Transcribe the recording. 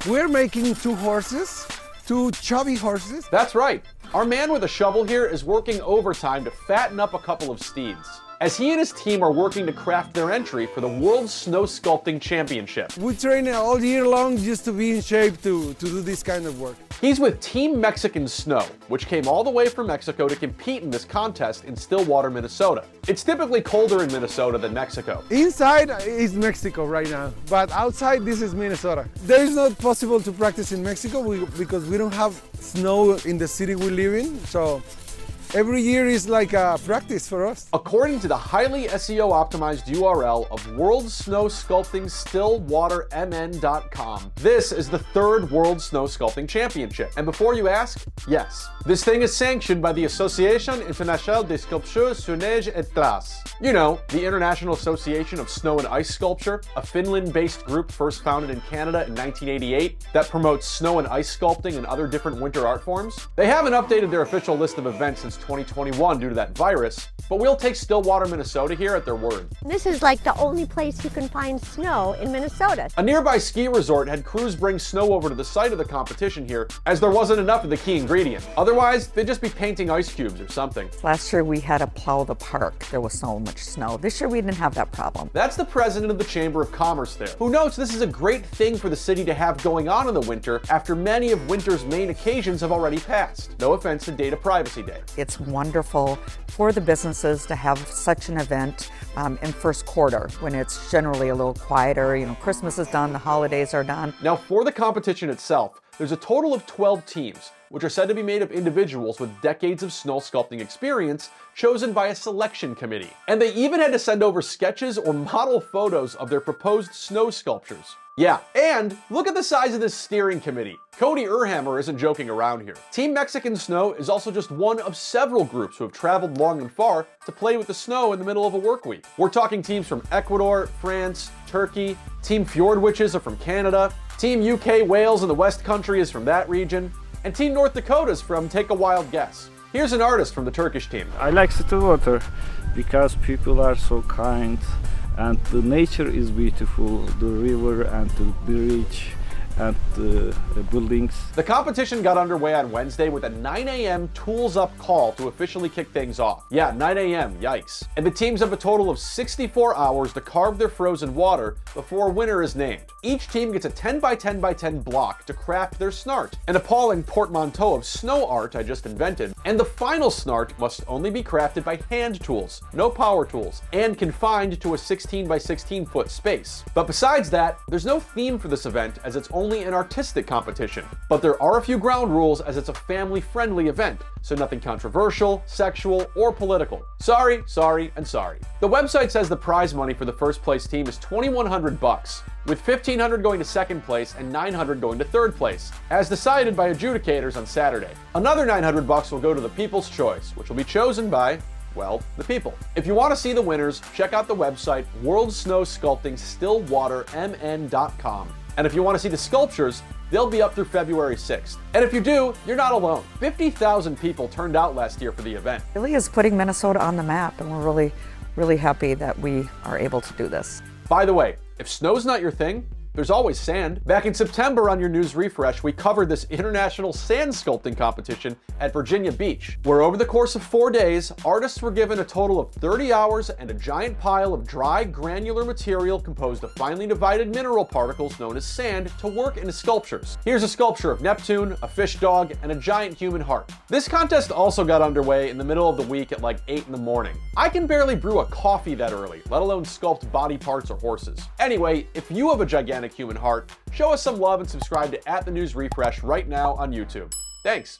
We're making two chubby horses. That's right. Our man with a shovel here is working overtime to fatten up a couple of steeds, as he and his team are working to craft their entry for the World Snow Sculpting Championship. We train all year long just to be in shape to do this kind of work. He's with Team Mexican Snow, which came all the way from Mexico to compete in this contest in Stillwater, Minnesota. It's typically colder in Minnesota than Mexico. Inside is Mexico right now, but outside this is Minnesota. There is not possible to practice in Mexico because we don't have snow in the city we live in, so every year is like a practice for us. According to the highly SEO optimized URL of World Snow Sculpting StillwaterMN.com, this is the third World Snow Sculpting Championship. And before you ask, yes, this thing is sanctioned by the Association Internationale des Sculpteurs sur Neige et Glace. You know, the International Association of Snow and Ice Sculpture, a Finland-based group first founded in Canada in 1988 that promotes snow and ice sculpting and other different winter art forms. They haven't updated their official list of events since 2021 due to that virus, but we'll take Stillwater, Minnesota here at their word. This is like the only place you can find snow in Minnesota. A nearby ski resort had crews bring snow over to the site of the competition here, as there wasn't enough of the key ingredient. Otherwise, they'd just be painting ice cubes or something. Last year we had to plow the park. There was so much snow. This year we didn't have that problem. That's the president of the Chamber of Commerce there, who notes this is a great thing for the city to have going on in the winter after many of winter's main occasions have already passed. No offense to Data Privacy Day. It's wonderful for the businesses to have such an event in first quarter when it's generally a little quieter. You know, Christmas is done, the holidays are done. Now for the competition itself, there's a total of 12 teams, which are said to be made of individuals with decades of snow sculpting experience chosen by a selection committee. And they even had to send over sketches or model photos of their proposed snow sculptures. Yeah, and look at the size of this steering committee. Cody Urhammer isn't joking around here. Team Mexican Snow is also just one of several groups who have traveled long and far to play with the snow in the middle of a work week. We're talking teams from Ecuador, France, Turkey, Team Fjord Witches are from Canada, Team UK Wales in the West Country is from that region, and Team North Dakota is from Take a Wild Guess. Here's an artist from the Turkish team. I like Stillwater because people are so kind and the nature is beautiful, the river and the bridge and the buildings. The competition got underway on Wednesday with a 9 a.m. tools up call to officially kick things off. Yeah, 9 a.m., yikes. And the teams have a total of 64 hours to carve their frozen water before a winner is named. Each team gets a 10 by 10 by 10 block to craft their snart, an appalling portmanteau of snow art I just invented, and the final snart must only be crafted by hand tools, no power tools, and confined to a 16 by 16 foot space. But besides that, there's no theme for this event as it's only an artistic competition. But there are a few ground rules as it's a family-friendly event, so nothing controversial, sexual, or political. Sorry, and sorry. The website says the prize money for the first place team is $2,100, with $1,500 going to second place and $900 going to third place, as decided by adjudicators on Saturday. Another $900 will go to the People's Choice, which will be chosen by, well, the people. If you want to see the winners, check out the website World Snow Sculpting StillwaterMN.com. And if you want to see the sculptures, they'll be up through February 6th. And if you do, you're not alone. 50,000 people turned out last year for the event. It really is putting Minnesota on the map, and we're really happy that we are able to do this. By the way, if snow's not your thing, there's always sand. Back in September on your news refresh, we covered this international sand sculpting competition at Virginia Beach, where over the course of 4 days, artists were given a total of 30 hours and a giant pile of dry, granular material composed of finely divided mineral particles known as sand to work into sculptures. Here's a sculpture of Neptune, a fish dog, and a giant human heart. This contest also got underway in the middle of the week at like 8 in the morning. I can barely brew a coffee that early, let alone sculpt body parts or horses. Anyway, if you have a gigantic human heart, show us some love and subscribe to @TheNewsRefresh right now on YouTube. Thanks.